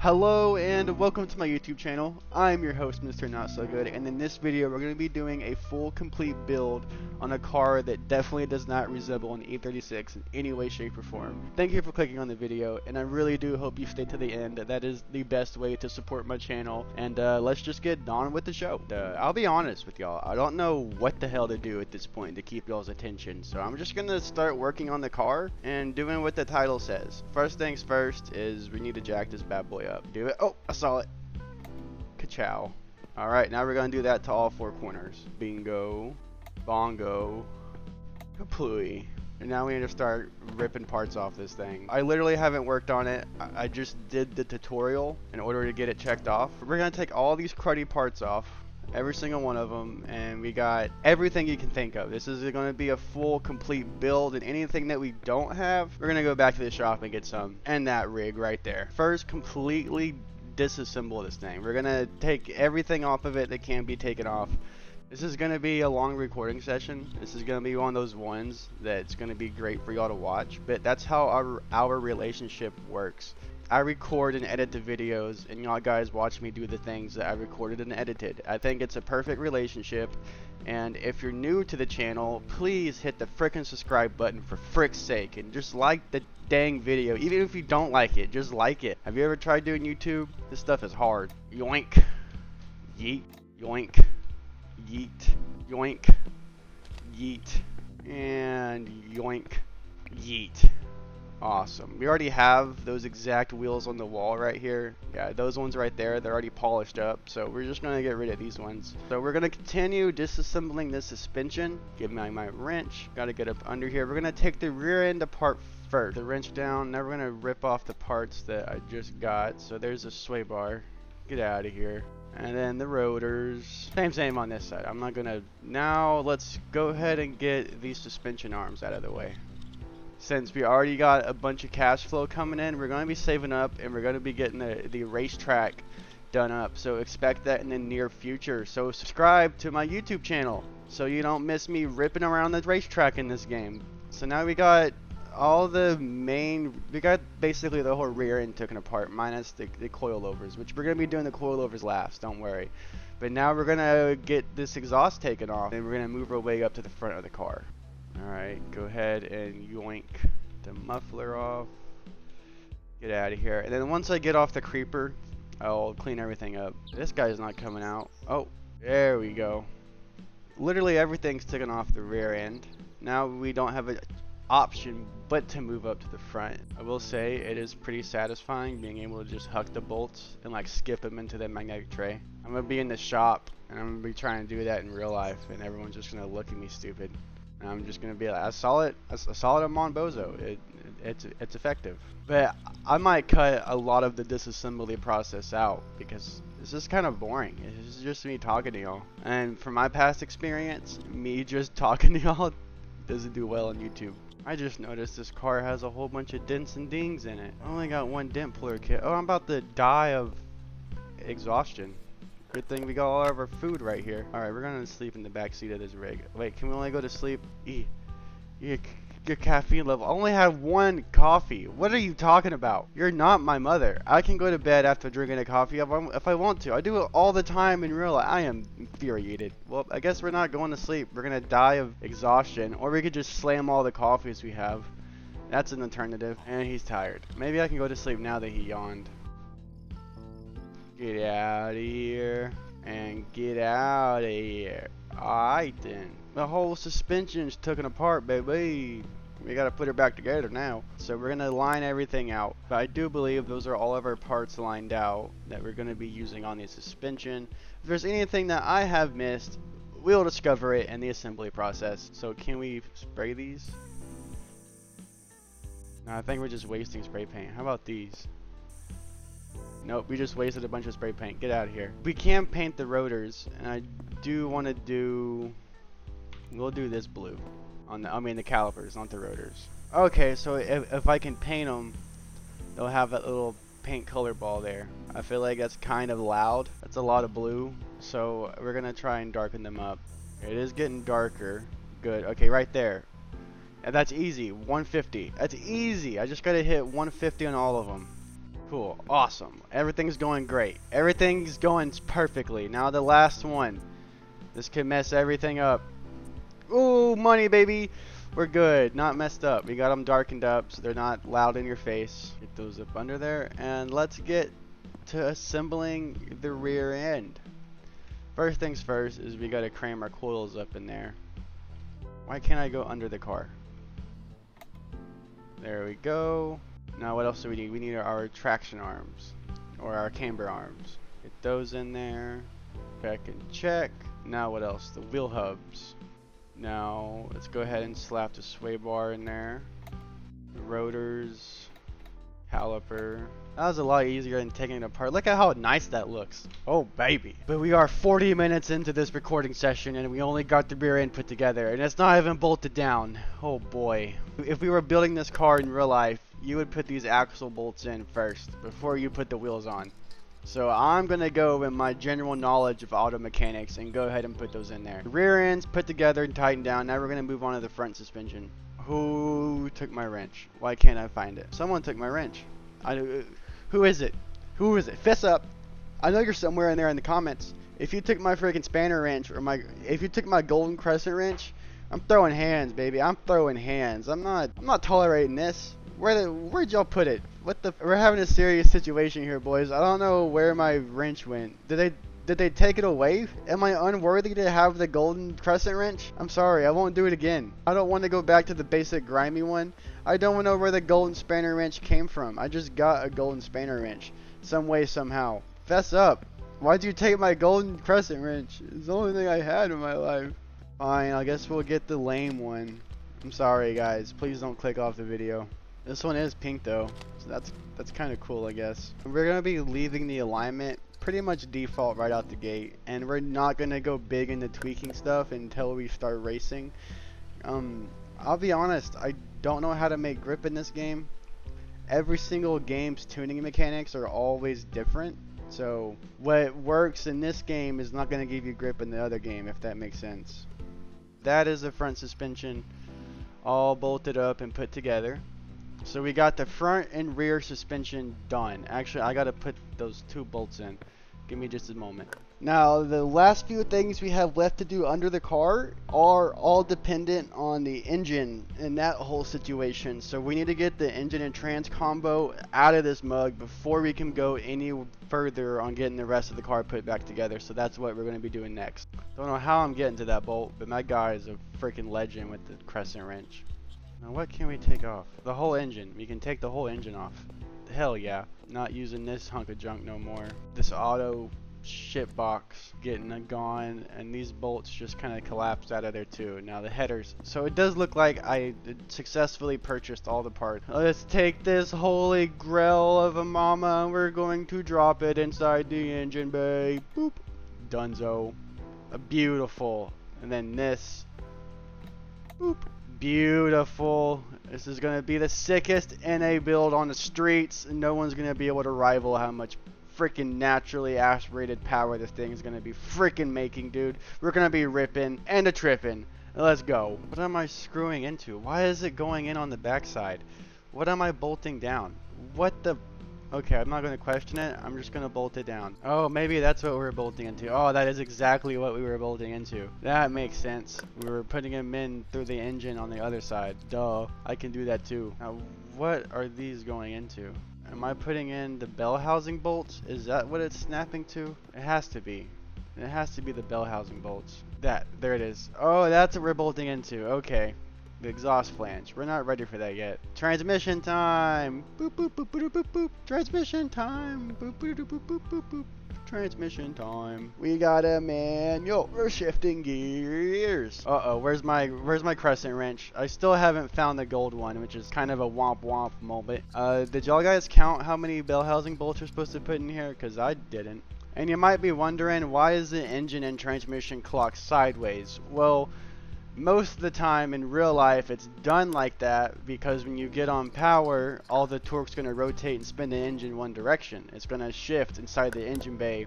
Hello and welcome to my YouTube channel. I'm your host, Mr. Not So Good, and in this video we're going to be doing a full complete build on a car that definitely does not resemble an E36 in any way, shape, or form. Thank you for clicking on the video, and I really do hope you stay to the end. That is the best way to support my channel, and let's just get on with the show. I'll be honest with y'all, I don't know what the hell to do at this point to keep y'all's attention, so I'm just going to start working on the car and doing what the title says. First things first is we need to jack this bad boy up. Do it. Oh, I saw it. Ka-chow. Alright, now we're going to do that to all four corners. Bingo. Bongo. Kaplooey. And now we need to start ripping parts off this thing. I literally haven't worked on it. I just did the tutorial in order to get it checked off. We're going to take all these cruddy parts off. Every single one of them, and we got everything you can think of. This is going to be a full complete build, and anything that we don't have, we're going to go back to the shop and get some. And that rig right there. First, completely disassemble this thing. We're going to take everything off of it that can be taken off. This is going to be a long recording session. This is going to be one of those ones that's going to be great for y'all to watch, but that's how our relationship works. I record and edit the videos, and y'all guys watch me do the things that I recorded and edited. I think it's a perfect relationship, and if you're new to the channel, please hit the frickin' subscribe button for frick's sake, and just like the dang video. Even if you don't like it, just like it. Have you ever tried doing YouTube? This stuff is hard. Yoink. Yeet. Yoink. Yeet. Yoink. Yeet. And yoink. Yeet. Awesome. We already have those exact wheels on the wall right here. Yeah, those ones right there, they're already polished up. So we're just going to get rid of these ones. So we're going to continue disassembling this suspension. Give me my wrench. Got to get up under here. We're going to take the rear end apart first. The wrench down. Now we're going to rip off the parts that I just got. So there's a sway bar. Get out of here. And then the rotors. Same on this side. I'm not going to... Now let's go ahead and get these suspension arms out of the way. Since we already got a bunch of cash flow coming in, we're going to be saving up, and we're going to be getting the racetrack done up. So expect that in the near future. So subscribe to my YouTube channel so you don't miss me ripping around the racetrack in this game. So now we got all the we got basically the whole rear end taken apart, minus the coilovers, which we're going to be doing the coilovers last, don't worry. But now we're going to get this exhaust taken off, and we're going to move our way up to the front of the car. Alright, go ahead and yoink the muffler off. Get out of here. And then once I get off the creeper, I'll clean everything up. This guy's not coming out. Oh, there we go. Literally everything's taken off the rear end. Now we don't have an option but to move up to the front. I will say it is pretty satisfying being able to just huck the bolts and like skip them into the magnetic tray. I'm going to be in the shop and I'm going to be trying to do that in real life, and everyone's just going to look at me stupid. And I'm just gonna be like, I saw it I'm on Bozo. It's effective. But I might cut a lot of the disassembly process out because it's just kind of boring. It's just me talking to y'all. And from my past experience, me just talking to y'all doesn't do well on YouTube. I just noticed this car has a whole bunch of dents and dings in it. I only got one dent puller kit. Oh, I'm about to die of exhaustion. Good thing we got all of our food right here. Alright, we're gonna sleep in the back seat of this rig. Wait, can we only go to sleep? Your caffeine level. I only have one coffee. What are you talking about? You're not my mother. I can go to bed after drinking a coffee if I want to. I do it all the time in real life. I am infuriated. Well, I guess we're not going to sleep. We're gonna die of exhaustion. Or we could just slam all the coffees we have. That's an alternative. And he's tired. Maybe I can go to sleep now that he yawned. Get out of here. And get out of here. Alright then. The whole suspension's taken apart, baby. We gotta put it back together now. So we're gonna line everything out. But I do believe those are all of our parts lined out that we're gonna be using on the suspension. If there's anything that I have missed, we'll discover it in the assembly process. So can we spray these? No, I think we're just wasting spray paint. How about these? Nope, we just wasted a bunch of spray paint. Get out of here. We can paint the rotors, and I do want to do... We'll do this blue. The calipers, not the rotors. Okay, so if I can paint them, they'll have that little paint color ball there. I feel like that's kind of loud. That's a lot of blue. So we're going to try and darken them up. It is getting darker. Good. Okay, right there. And that's easy. 150. That's easy. I just got to hit 150 on all of them. Cool. Awesome. Everything's going great. Everything's going perfectly. Now the last one. This could mess everything up. Ooh, money, baby. We're good. Not messed up. We got them darkened up so they're not loud in your face. Get those up under there. And let's get to assembling the rear end. First things first is we got to cram our coils up in there. Why can't I go under the car? There we go. Now what else do we need? We need our traction arms. Or our camber arms. Get those in there. Check and check. Now what else? The wheel hubs. Now let's go ahead and slap the sway bar in there. The rotors. Caliper. That was a lot easier than taking it apart. Look at how nice that looks. Oh baby. But we are 40 minutes into this recording session and we only got the rear end put together and it's not even bolted down. Oh boy. If we were building this car in real life, you would put these axle bolts in first before you put the wheels on. So I'm gonna go with my general knowledge of auto mechanics and go ahead and put those in there. The rear end's put together and tightened down. Now we're gonna move on to the front suspension. Who took my wrench? Why can't I find it? Someone took my wrench. Who is it? Who is it? Fess up. I know you're somewhere in there in the comments. If you took my freaking spanner wrench or if you took my golden crescent wrench, I'm throwing hands, baby. I'm throwing hands. I'm not tolerating this. Where'd y'all put it? We're having a serious situation here, boys. I don't know where my wrench went. Did they take it away? Am I unworthy to have the golden crescent wrench? I'm sorry, I won't do it again. I don't want to go back to the basic grimy one. I don't know where the golden spanner wrench came from. I just got a golden spanner wrench. Some way, somehow. Fess up. Why'd you take my golden crescent wrench? It's the only thing I had in my life. Fine, I guess we'll get the lame one. I'm sorry, guys. Please don't click off the video. This one is pink though, so that's kind of cool, I guess. We're gonna be leaving the alignment pretty much default right out the gate, and we're not gonna go big into tweaking stuff until we start racing. I'll be honest, I don't know how to make grip in this game. Every single game's tuning mechanics are always different, so what works in this game is not gonna give you grip in the other game, if that makes sense. That is the front suspension all bolted up and put together. So we got the front and rear suspension done. Actually, I gotta put those two bolts in. Give me just a moment. Now, the last few things we have left to do under the car are all dependent on the engine and that whole situation. So we need to get the engine and trans combo out of this mug before we can go any further on getting the rest of the car put back together. So that's what we're going to be doing next. Don't know how I'm getting to that bolt, but my guy is a freaking legend with the crescent wrench. Now what can we take off? The whole engine. We can take the whole engine off. Hell yeah. Not using this hunk of junk no more. This auto shit box getting gone, and these bolts just kind of collapsed out of there too. Now the headers. So it does look like I successfully purchased all the parts. Let's take this holy grail of a mama and we're going to drop it inside the engine bay. Boop. Dunzo. Beautiful. And then this. Boop. Beautiful. This is going to be the sickest NA build on the streets. And no one's going to be able to rival how much freaking naturally aspirated power this thing is going to be freaking making, dude. We're going to be ripping and a tripping. Let's go. What am I screwing into? Why is it going in on the backside? What am I bolting down? What the... Okay, I'm not going to question it. I'm just going to bolt it down. Oh, maybe that's what we're bolting into. Oh, that is exactly what we were bolting into. That makes sense. We were putting them in through the engine on the other side. Duh. I can do that too. Now, what are these going into? Am I putting in the bell housing bolts? Is that what it's snapping to? It has to be. It has to be the bell housing bolts. There it is. Oh, that's what we're bolting into. Okay. The exhaust flange. We're not ready for that yet. Transmission time. Boop boop boop boop boop boop. Transmission time. Boop boop boop boop boop boop boop. Transmission time. We got a manual. We're shifting gears. Uh-oh, where's my crescent wrench? I still haven't found the gold one, which is kind of a womp womp moment. Did y'all guys count how many bell housing bolts you're supposed to put in here? Cause I didn't. And you might be wondering, why is the engine and transmission clock sideways? Well, most of the time in real life it's done like that because when you get on power, all the torque's going to rotate and spin the engine one direction. It's going to shift inside the engine bay,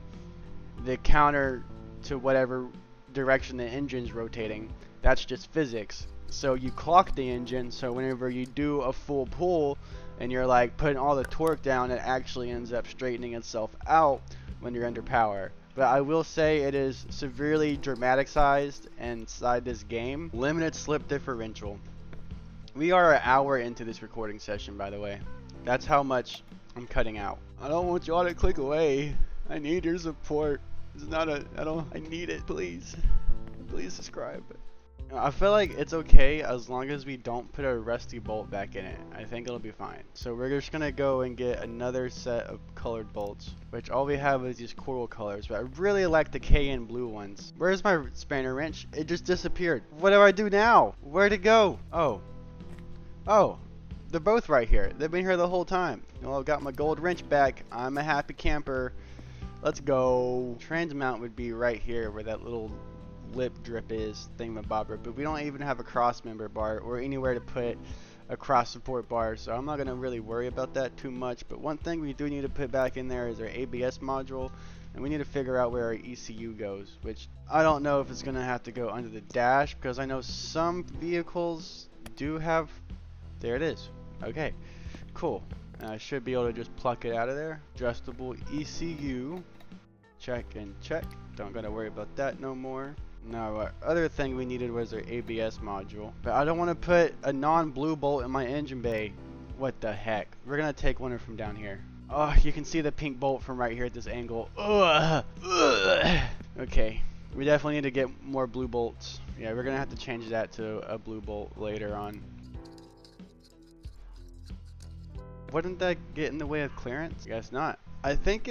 the counter to whatever direction the engine's rotating. That's just physics. So you clock the engine, so whenever you do a full pull and you're like putting all the torque down, it actually ends up straightening itself out when you're under power. But I will say it is severely dramaticized inside this game. Limited slip differential. We are an hour into this recording session, by the way. That's how much I'm cutting out. I don't want y'all to click away. I need your support. It's not a, I need it, please. Please subscribe. I feel like it's okay as long as we don't put a rusty bolt back in it. I think it'll be fine. So we're just gonna go and get another set of colored bolts, which all we have is these coral colors, but I really like the cayenne blue ones. Where's my spanner wrench? It just disappeared. What do I do now? Where'd it go? Oh, they're both right here. They've been here the whole time. Well, I've got my gold wrench back. I'm a happy camper. Let's go. Transmount would be right here where that little lip drip is thingamabobber, but we don't even have a cross member bar or anywhere to put a cross support bar, so I'm not going to really worry about that too much. But one thing we do need to put back in there is our ABS module, and we need to figure out where our ECU goes, which I don't know if it's going to have to go under the dash, because I know some vehicles do have. There it is. Okay, cool. I should be able to just pluck it out of there. Adjustable ECU. Check and check. Don't gotta worry about that no more. Now, our other thing we needed was our ABS module. But I don't want to put a non-blue bolt in my engine bay. What the heck? We're gonna take one from down here. Oh, you can see the pink bolt from right here at this angle. Ugh. Ugh. Okay, we definitely need to get more blue bolts. Yeah, we're gonna have to change that to a blue bolt later on. Wouldn't that get in the way of clearance? Guess not. I think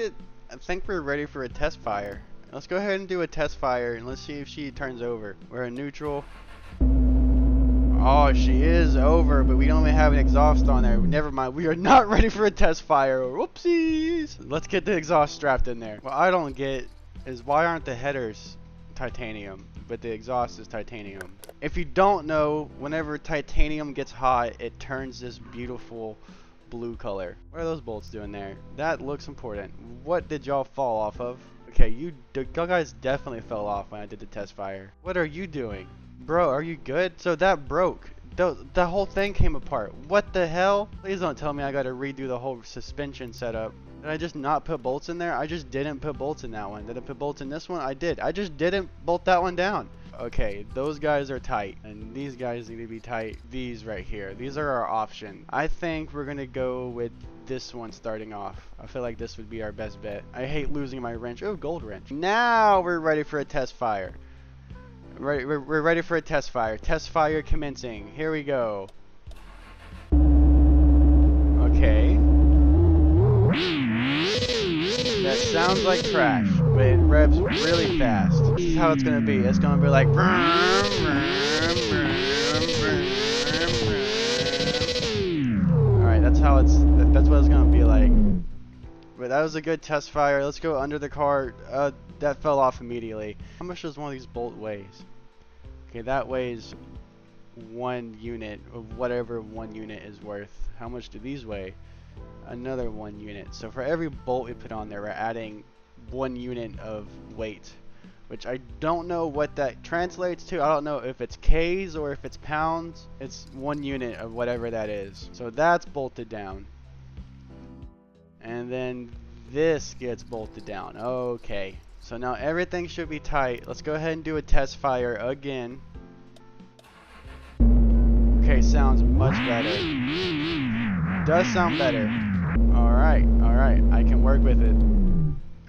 we're ready for a test fire. Let's go ahead and do a test fire and let's see if she turns over. We're in neutral. Oh, she is over, but we only have an exhaust on there. Never mind. We are not ready for a test fire. Whoopsies. Let's get the exhaust strapped in there. What I don't get is why aren't the headers titanium, but the exhaust is titanium? If you don't know, whenever titanium gets hot, it turns this beautiful blue color. What are those bolts doing there? That looks important. What did y'all fall off of? Okay, you guys definitely fell off when I did the test fire. What are you doing? Bro, are you good? So that broke. The whole thing came apart. What the hell? Please don't tell me I gotta redo the whole suspension setup. Did I just not put bolts in there? I just didn't put bolts in that one. Did I put bolts in this one? I did. I just didn't bolt that one down. Okay, those guys are tight, and these guys need to be tight. These right here, these are our option. I think we're gonna go with this one starting off. I feel like this would be our best bet. I hate losing my wrench. Oh, gold wrench. Now we're ready for a test fire. We're ready for a test fire. Test fire commencing. Here we go. Okay. That sounds like trash, but it revs really fast. This is how it's gonna be. It's gonna be like. Alright, that's what it's gonna be like. But that was a good test fire. Let's go under the car. That fell off immediately. How much does one of these bolt weighs? Okay, that weighs 1 unit of whatever 1 unit is worth. How much do these weigh? Another 1 unit. So for every bolt we put on there, we're adding 1 unit of weight, which I don't know what that translates to. I don't know if it's K's or if it's pounds. It's 1 unit of whatever that is. So that's bolted down. And then this gets bolted down. Okay. So now everything should be tight. Let's go ahead and do a test fire again. Okay, sounds much better. Does sound better. Alright, alright. I can work with it.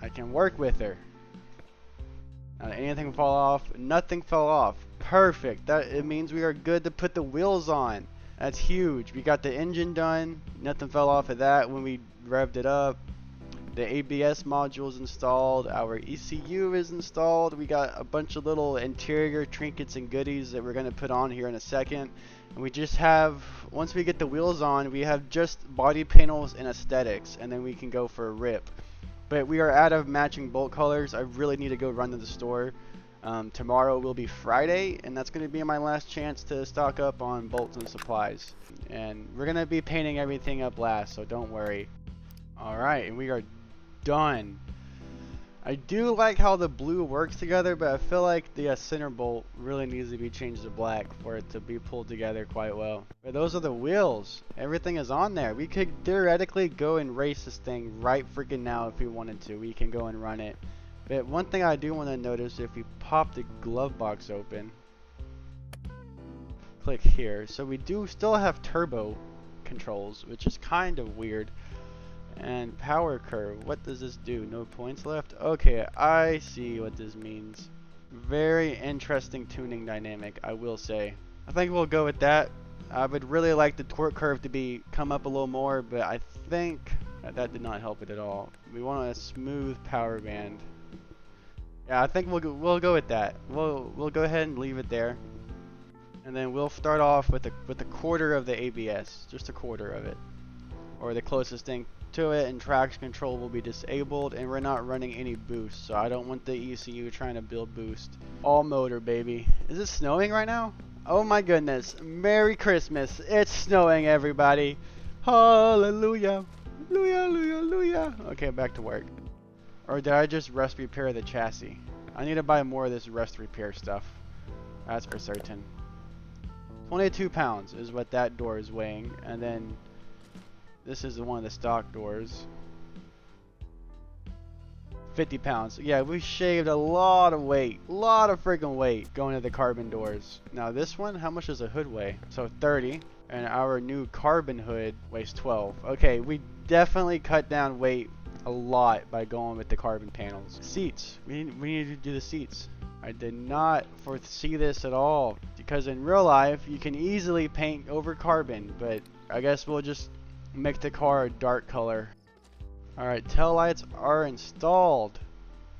I can work with her. Did anything fall off? Nothing fell off. Perfect. It means we are good to put the wheels on. That's huge. We got the engine done. Nothing fell off of that when we revved it up. The ABS module is installed. Our ECU is installed. We got a bunch of little interior trinkets and goodies that we're going to put on here in a second. And we just have, once we get the wheels on, we have just body panels and aesthetics, and then we can go for a rip. But we are out of matching bolt colors. I really need to go run to the store. Tomorrow will be Friday, and that's going to be my last chance to stock up on bolts and supplies. And we're going to be painting everything up last, so don't worry. Alright, and we are done. I do like how the blue works together, but I feel like the center bolt really needs to be changed to black for it to be pulled together quite well. But those are the wheels. Everything is on there. We could theoretically go and race this thing right freaking now if we wanted to. We can go and run it. But one thing I do want to notice, if we pop the glove box open, click here. So we do still have turbo controls, which is kind of weird. And power curve, what does this do? No points left? Okay, I see what this means. Very interesting tuning dynamic, I will say. I think we'll go with that. I would really like the torque curve to come up a little more, but I think that did not help it at all. We want a smooth power band. Yeah, I think we'll go with that. We'll go ahead and leave it there. And then we'll start off with a quarter of the ABS, just a quarter of it, or the closest thing to it, and traction control will be disabled, and we're not running any boost, so I don't want the ECU trying to build boost. All motor, baby. Is it snowing right now? Oh my goodness. Merry Christmas. It's snowing, everybody. Hallelujah. Hallelujah, hallelujah, hallelujah. Okay, back to work. Or did I just rust repair the chassis? I need to buy more of this rust repair stuff. That's for certain. 22 pounds is what that door is weighing, and then this is one of the stock doors. 50 pounds. Yeah, we shaved a lot of weight. A lot of freaking weight going to the carbon doors. Now this one, how much does a hood weigh? So 30. And our new carbon hood weighs 12. Okay, we definitely cut down weight a lot by going with the carbon panels. Seats. We need to do the seats. I did not foresee this at all, because in real life you can easily paint over carbon, but I guess we'll just make the car a dark color. Alright, tail lights are installed.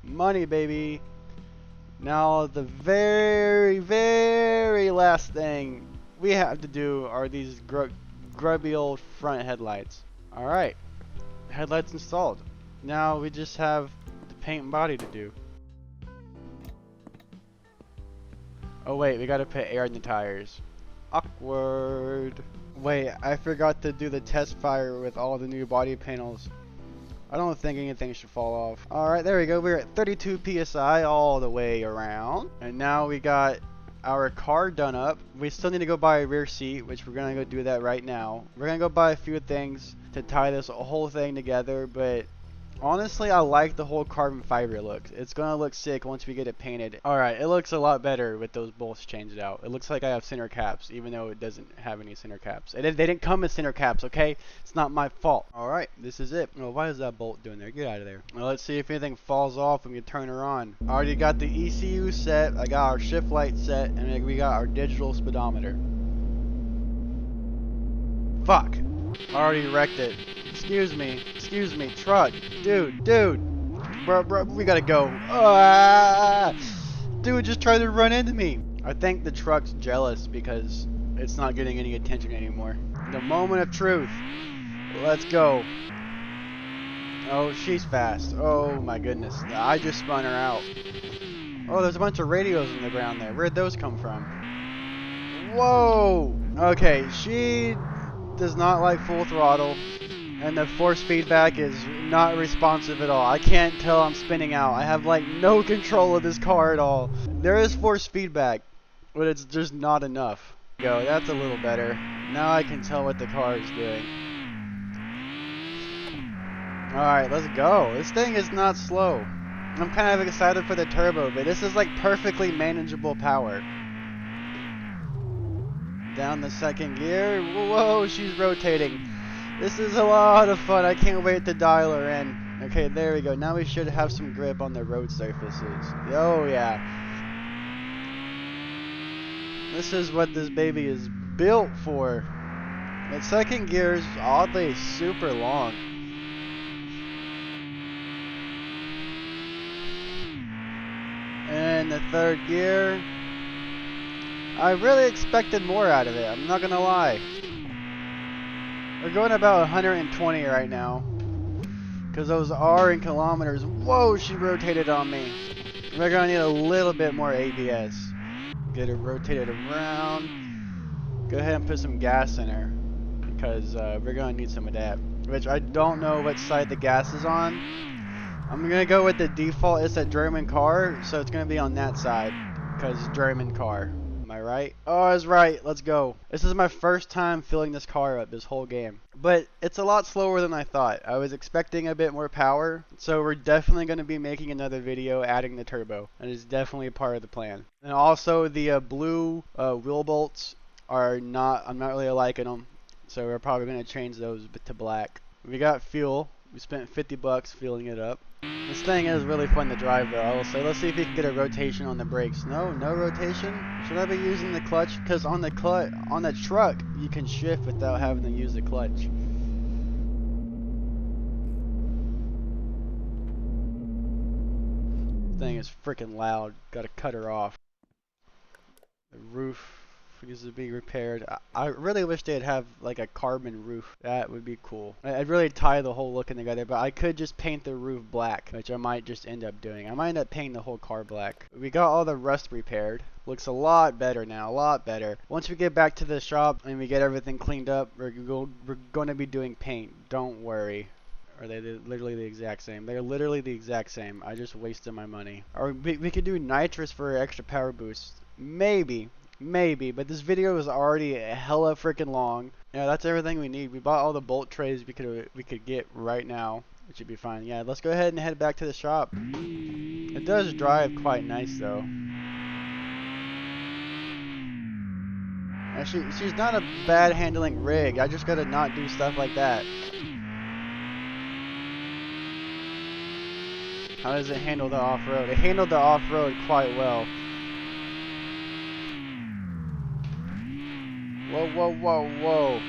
Money, baby. Now the very, very last thing we have to do are these grubby old front headlights. Alright, headlights installed. Now we just have the paint and body to do. Oh wait, we gotta put air in the tires. Awkward. Wait, I forgot to do the test fire with all the new body panels. I don't think anything should fall off. Alright, there we go. We're at 32 PSI all the way around. And now we got our car done up. We still need to go buy a rear seat, which we're gonna go do that right now. We're gonna go buy a few things to tie this whole thing together, but honestly, I like the whole carbon fiber look. It's gonna look sick once we get it painted. Alright, it looks a lot better with those bolts changed out. It looks like I have center caps, even though it doesn't have any center caps. They didn't come with center caps, okay? It's not my fault. Alright, this is it. Oh, why is that bolt doing there? Get out of there. Well, let's see if anything falls off when we turn her on. I already got the ECU set, I got our shift light set, and we got our digital speedometer. Fuck. I already wrecked it. Excuse me, truck. Dude. Bro, we gotta go. Ah! Dude just tried to run into me. I think the truck's jealous because it's not getting any attention anymore. The moment of truth. Let's go. Oh, she's fast. Oh my goodness. I just spun her out. Oh, there's a bunch of radios on the ground there. Where'd those come from? Whoa! Okay, she does not like full throttle, and the force feedback is not responsive at all. I can't tell I'm spinning out. I have like no control of this car at all. There is force feedback, but it's just not enough. Go, that's a little better. Now I can tell what the car is doing. Alright, let's go. This thing is not slow. I'm kind of excited for the turbo, but this is like perfectly manageable power. Down the second gear. Whoa, she's rotating. This is a lot of fun. I can't wait to dial her in. Okay, there we go. Now we should have some grip on the road surfaces. Oh yeah. This is what this baby is built for. The second gear is oddly super long. And the third gear, I really expected more out of it, I'm not gonna lie. We're going about 120 right now, because those are in kilometers. Whoa, she rotated on me. We're gonna need a little bit more ABS. Get her rotated around. Go ahead and put some gas in her, because we're gonna need some of that. Which I don't know what side the gas is on. I'm gonna go with the default. It's a German car, so it's gonna be on that side, because German car. Am I right? Oh, I was right. Let's go. This is my first time filling this car up this whole game. But it's a lot slower than I thought. I was expecting a bit more power, so we're definitely going to be making another video adding the turbo. That is definitely a part of the plan. And also the blue wheel bolts are not, I'm not really liking them, so we're probably going to change those to black. We got fuel. We spent 50 bucks filling it up. This thing is really fun to drive though, I will say. Let's see if we can get a rotation on the brakes. No rotation? Should I be using the clutch? Because on the truck, you can shift without having to use the clutch. This thing is freaking loud. Gotta cut her off. The roof needs to be repaired. I really wish they'd have like a carbon roof. That would be cool. I'd really tie the whole looking together, but I could just paint the roof black, which I might just end up doing. I might end up painting the whole car black. We got all the rust repaired. Looks a lot better now, a lot better. Once we get back to the shop and we get everything cleaned up, we're going to be doing paint. Don't worry. Are they literally the exact same? They're literally the exact same. I just wasted my money. Or we could do nitrous for extra power boost. Maybe, but this video is already hella freaking long. Yeah, that's everything we need. We bought all the bolt trays we could get right now. It should be fine. Yeah, let's go ahead and head back to the shop. It does drive quite nice though. Actually, she's not a bad handling rig. I just gotta not do stuff like that. How does it handle the off-road? It handled the off-road quite well. Whoa.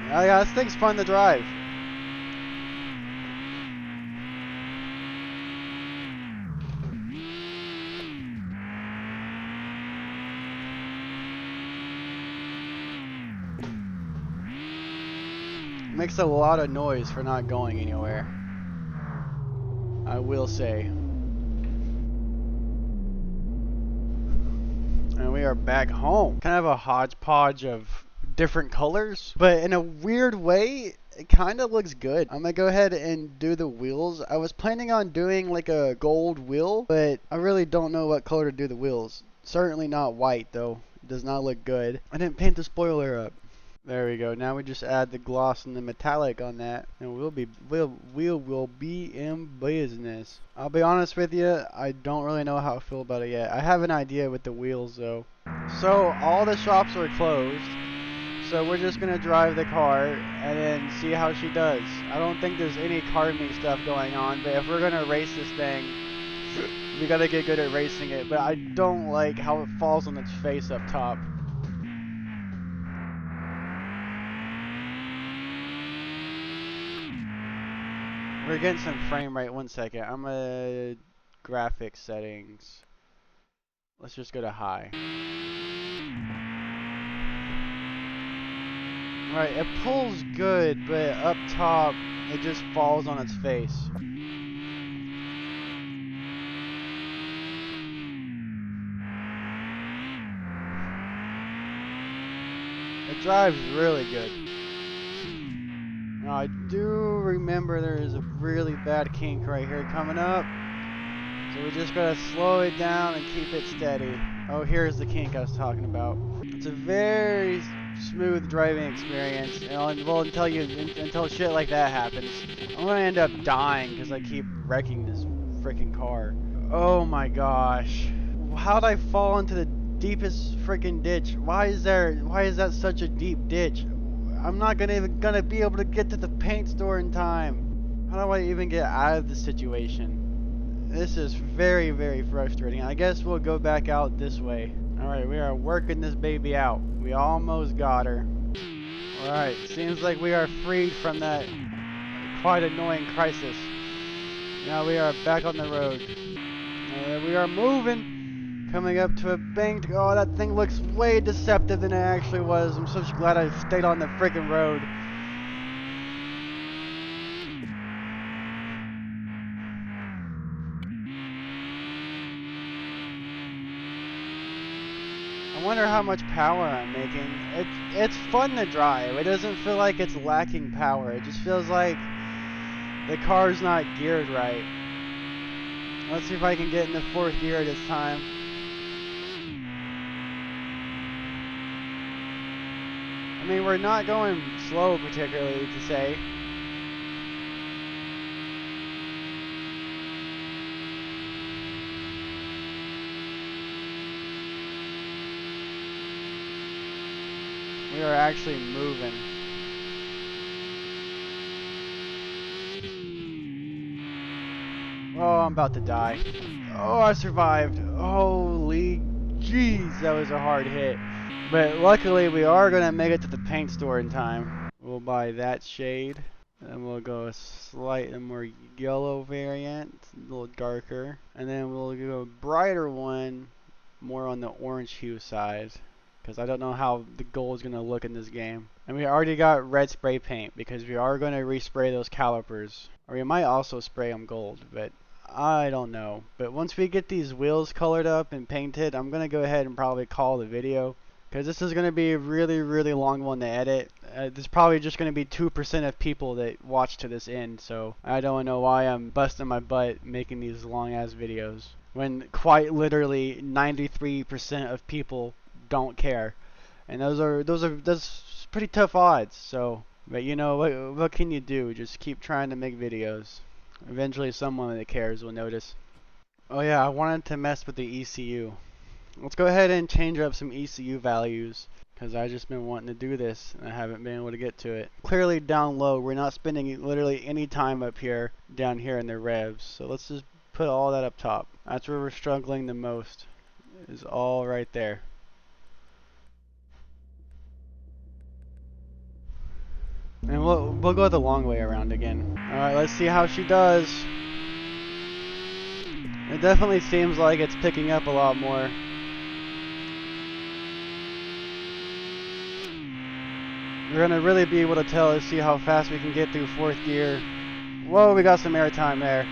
Yeah, this thing's fun to drive. Makes a lot of noise for not going anywhere, I will say. And we are back home. Kind of a hodgepodge of different colors, but in a weird way, it kind of looks good. I'm gonna go ahead and do the wheels. I was planning on doing like a gold wheel, but I really don't know what color to do the wheels. Certainly not white though. It does not look good. I didn't paint the spoiler up. There we go. Now we just add the gloss and the metallic on that, and we'll be in business. I'll be honest with you, I don't really know how I feel about it yet. I have an idea with the wheels though. So all the shops are closed, so we're just gonna drive the car and then see how she does. I don't think there's any karting stuff going on, but if we're gonna race this thing, we gotta get good at racing it. But I don't like how it falls on its face up top. We're getting some frame rate. 1 second. I'm gonna graphics settings. Let's just go to high. Alright, it pulls good, but up top it just falls on its face. It drives really good. Now I do remember there is a really bad kink right here coming up, so we just gotta slow it down and keep it steady. Oh, here's the kink I was talking about. It's a very smooth driving experience, well, until shit like that happens. I'm gonna end up dying because I keep wrecking this freaking car. Oh my gosh, how'd I fall into the deepest freaking ditch? Why is that such a deep ditch? I'm not even gonna be able to get to the paint store in time. How do I even get out of this situation? This is very, very frustrating. I guess we'll go back out this way. Alright, we are working this baby out. We almost got her. Alright, seems like we are freed from that quite annoying crisis. Now we are back on the road. We are moving. Coming up to a bank. Oh, that thing looks way deceptive than it actually was. I'm so glad I stayed on the freaking road. I wonder how much power I'm making. It's fun to drive. It doesn't feel like it's lacking power. It just feels like The car's not geared right. Let's see if I can get in the 4th gear this time. I mean, we're not going slow particularly to say. We are actually moving. Oh, I'm about to die. Oh, I survived. Holy jeez, that was a hard hit. But luckily, we are going to make it to the paint store in time. We'll buy that shade. And we'll go a slightly more yellow variant, a little darker. And then we'll go a brighter one, more on the orange hue side. Because I don't know how the gold is going to look in this game. And we already got red spray paint because we are going to respray those calipers. Or we might also spray them gold, but I don't know. But once we get these wheels colored up and painted, I'm going to go ahead and probably call the video. Because this is going to be a really, really long one to edit. There's probably just going to be 2% of people that watch to this end. So I don't know why I'm busting my butt making these long ass videos. When quite literally 93% of people don't care. And that's pretty tough odds. So, but you know, what can you do? Just keep trying to make videos. Eventually someone that cares will notice. Oh yeah, I wanted to mess with the ECU. Let's go ahead and change up some ECU values, because I've just been wanting to do this and I haven't been able to get to it. Clearly down low, we're not spending literally any time up here, down here in the revs. So let's just put all that up top. That's where we're struggling the most, is all right there. And we'll go the long way around again. Alright, let's see how she does. It definitely seems like it's picking up a lot more. We're going to really be able to tell to see how fast we can get through 4th gear. Whoa, we got some air time there.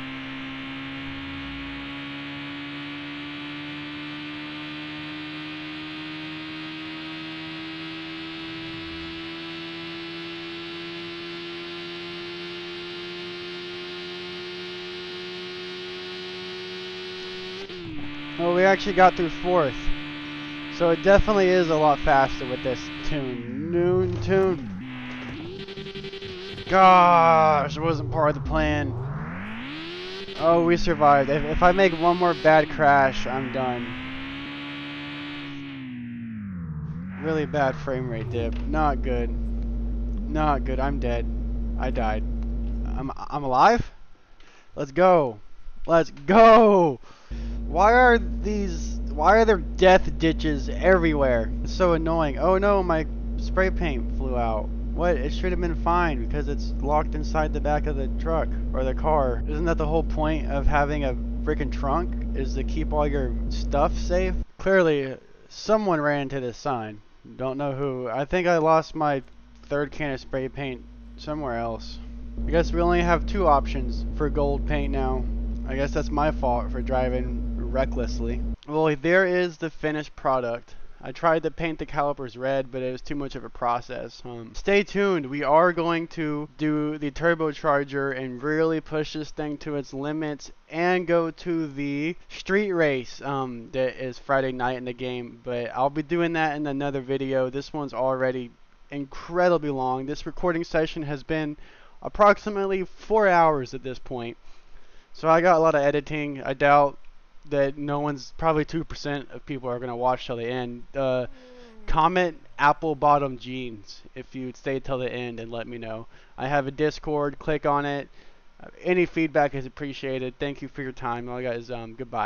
Well, we actually got through 4th. So it definitely is a lot faster with this tune. Noon tune. Gosh, it wasn't part of the plan. Oh, we survived. If I make one more bad crash, I'm done. Really bad frame rate dip. Not good. Not good. I'm dead. I died. I'm alive? Let's go. Let's go. Why are there death ditches everywhere? It's so annoying. Oh no, my spray paint flew out. What? It should have been fine because it's locked inside the back of the truck or the car. Isn't that the whole point of having a freaking trunk? Is to keep all your stuff safe? Clearly, someone ran into this sign. Don't know who. I think I lost my 3rd can of spray paint somewhere else. I guess we only have 2 options for gold paint now. I guess that's my fault for driving recklessly. Well, there is the finished product. I tried to paint the calipers red, but it was too much of a process. Stay tuned. We are going to do the turbocharger and really push this thing to its limits and go to the street race that is Friday night in the game. But I'll be doing that in another video. This one's already incredibly long. This recording session has been approximately 4 hours at this point. So I got a lot of editing. I doubt that probably 2% of people are going to watch till the end. Comment apple bottom jeans if you stay till the end and let me know. I have a Discord. Click on it. Any feedback is appreciated. Thank you for your time. All guys, goodbye.